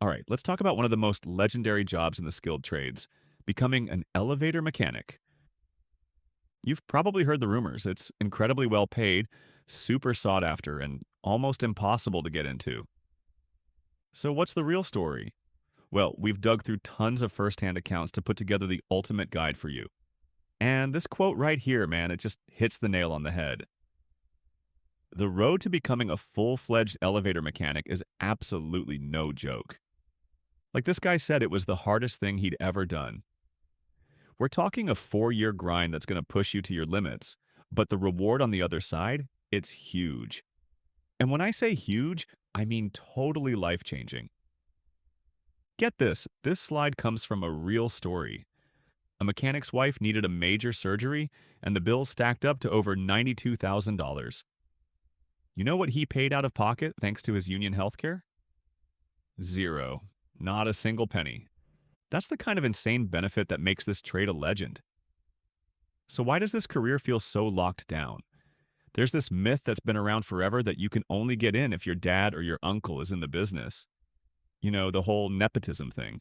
All right, let's talk about one of the most legendary jobs in the skilled trades, becoming an elevator mechanic. You've probably heard the rumors. It's incredibly well paid, super sought after, and almost impossible to get into. So, what's the real story? Well, we've dug through tons of firsthand accounts to put together the ultimate guide for you. And this quote right here, man, it just hits the nail on the head. The road to becoming a full fledged elevator mechanic is absolutely no joke. Like this guy said, it was the hardest thing he'd ever done. We're talking a 4-year grind that's going to push you to your limits, but the reward on the other side, it's huge. And when I say huge, I mean totally life changing. Get this slide comes from a real story. A mechanic's wife needed a major surgery, and the bills stacked up to over $92,000. You know what he paid out of pocket thanks to his union healthcare? Zero. Not a single penny. That's the kind of insane benefit that makes this trade a legend. So, why does this career feel so locked down? There's this myth that's been around forever that you can only get in if your dad or your uncle is in the business. You know, the whole nepotism thing.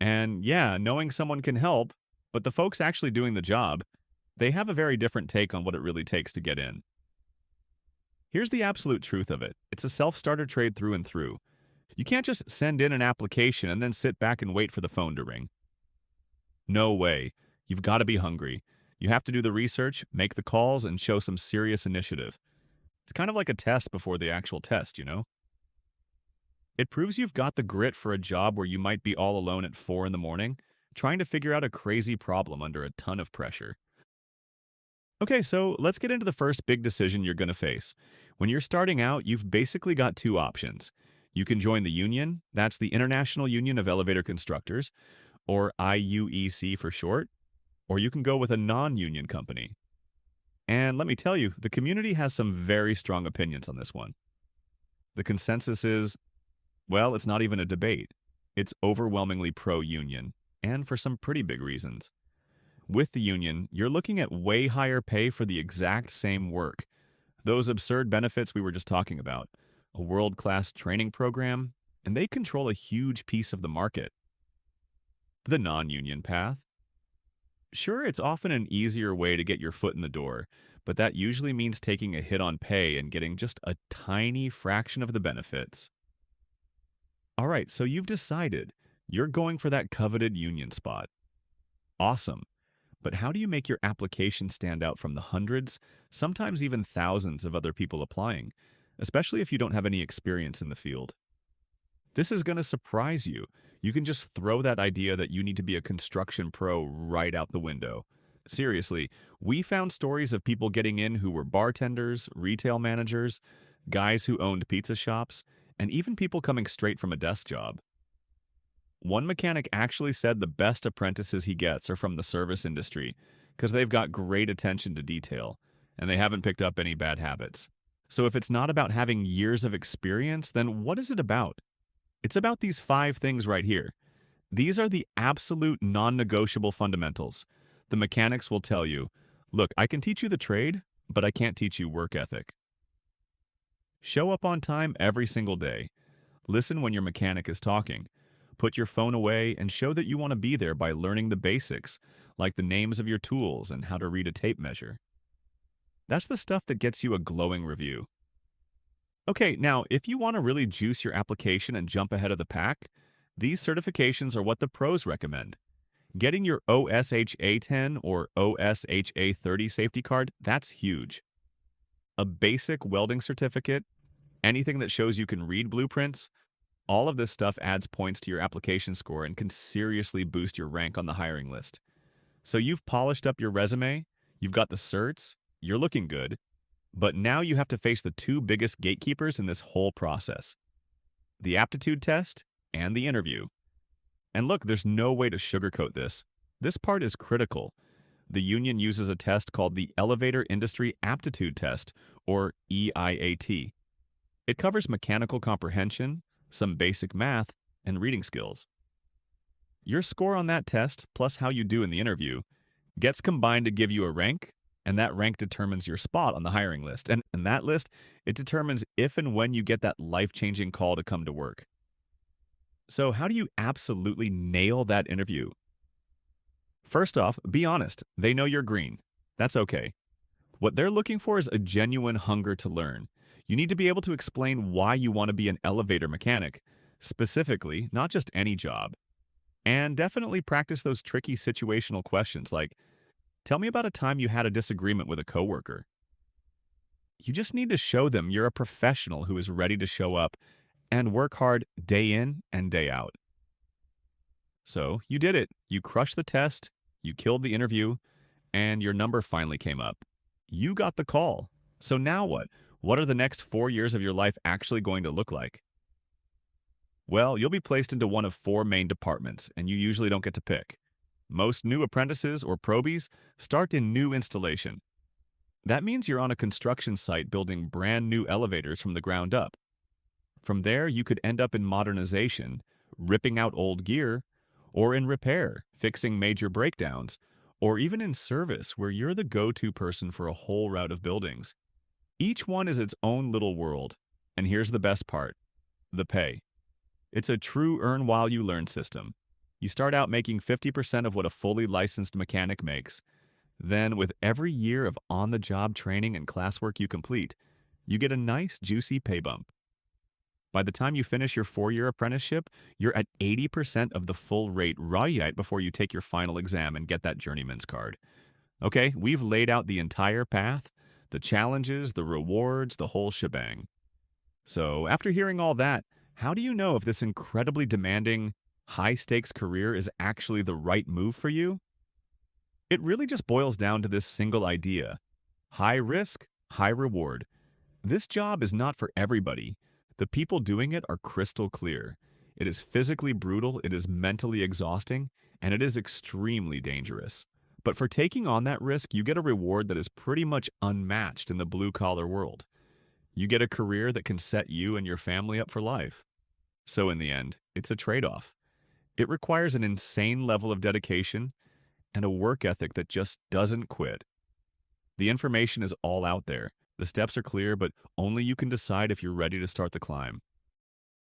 And yeah, knowing someone can help, but the folks actually doing the job, they have a very different take on what it really takes to get in. Here's the absolute truth of it. It's a self-starter trade through and through. You can't just send in an application and then sit back and wait for the phone to ring. No way. You've got to be hungry. You have to do the research, make the calls, and show some serious initiative. It's kind of like a test before the actual test, you know? It proves you've got the grit for a job where you might be all alone at 4 in the morning, trying to figure out a crazy problem under a ton of pressure. Okay, so let's get into the first big decision you're going to face. When you're starting out, you've basically got two options. You can join the union, that's the International Union of Elevator Constructors, or IUEC for short, or you can go with a non union company. And let me tell you, the community has some very strong opinions on this one. The consensus is, well, it's not even a debate. It's overwhelmingly pro union, and for some pretty big reasons. With the union, you're looking at way higher pay for the exact same work. Those absurd benefits we were just talking about, a world class training program, and they control a huge piece of the market. The non union path. Sure, it's often an easier way to get your foot in the door, but that usually means taking a hit on pay and getting just a tiny fraction of the benefits. All right, so you've decided you're going for that coveted union spot. Awesome. But how do you make your application stand out from the hundreds, sometimes even thousands of other people applying, especially if you don't have any experience in the field? This is going to surprise you. You can just throw that idea that you need to be a construction pro right out the window. Seriously, we found stories of people getting in who were bartenders, retail managers, guys who owned pizza shops, and even people coming straight from a desk job. One mechanic actually said the best apprentices he gets are from the service industry because they've got great attention to detail and they haven't picked up any bad habits. So if it's not about having years of experience, then what is it about? It's about these 5 things right here. These are the absolute non-negotiable fundamentals. The mechanics will tell you, look, I can teach you the trade, but I can't teach you work ethic. Show up on time every single day. Listen when your mechanic is talking. Put your phone away and show that you want to be there by learning the basics, like the names of your tools and how to read a tape measure. That's the stuff that gets you a glowing review. Okay, now, if you want to really juice your application and jump ahead of the pack, these certifications are what the pros recommend. Getting your OSHA 10 or OSHA 30 safety card, that's huge. A basic welding certificate, anything that shows you can read blueprints, all of this stuff adds points to your application score and can seriously boost your rank on the hiring list. So you've polished up your resume, you've got the certs, you're looking good, but now you have to face the two biggest gatekeepers in this whole process: the aptitude test and the interview. And look, there's no way to sugarcoat this. This part is critical. The union uses a test called the Elevator Industry Aptitude Test, or EIAT. It covers mechanical comprehension, some basic math, and reading skills. Your score on that test, plus how you do in the interview, gets combined to give you a rank, and that rank determines your spot on the hiring list. And in that list, it determines if and when you get that life-changing call to come to work. So, how do you absolutely nail that interview? First off, be honest. They know you're green. That's okay. What they're looking for is a genuine hunger to learn. You need to be able to explain why you want to be an elevator mechanic, specifically, not just any job. And definitely practice those tricky situational questions like, tell me about a time you had a disagreement with a coworker. You just need to show them you're a professional who is ready to show up and work hard day in and day out. So you did it. You crushed the test, you killed the interview, and your number finally came up. You got the call. So now what? What are the next 4 years of your life actually going to look like? Well, you'll be placed into one of four main departments, and you usually don't get to pick. Most new apprentices or probies start in new installation. That means you're on a construction site building brand new elevators from the ground up. From there, you could end up in modernization, ripping out old gear, or in repair, fixing major breakdowns, or even in service, where you're the go to person for a whole route of buildings. Each one is its own little world. And here's the best part, the pay. It's a true earn while you learn system. You start out making 50% of what a fully licensed mechanic makes. Then, with every year of on the job training and classwork you complete, you get a nice, juicy pay bump. By the time you finish your 4 year apprenticeship, you're at 80% of the full rate right before you take your final exam and get that journeyman's card. Okay, we've laid out the entire path, the challenges, the rewards, the whole shebang. So, after hearing all that, how do you know if this incredibly demanding, high stakes career is actually the right move for you? It really just boils down to this single idea: high risk, high reward. This job is not for everybody. The people doing it are crystal clear. It is physically brutal, it is mentally exhausting, and it is extremely dangerous. But for taking on that risk, you get a reward that is pretty much unmatched in the blue collar world. You get a career that can set you and your family up for life. So, in the end, it's a trade off. It requires an insane level of dedication and a work ethic that just doesn't quit. The information is all out there. The steps are clear, but only you can decide if you're ready to start the climb.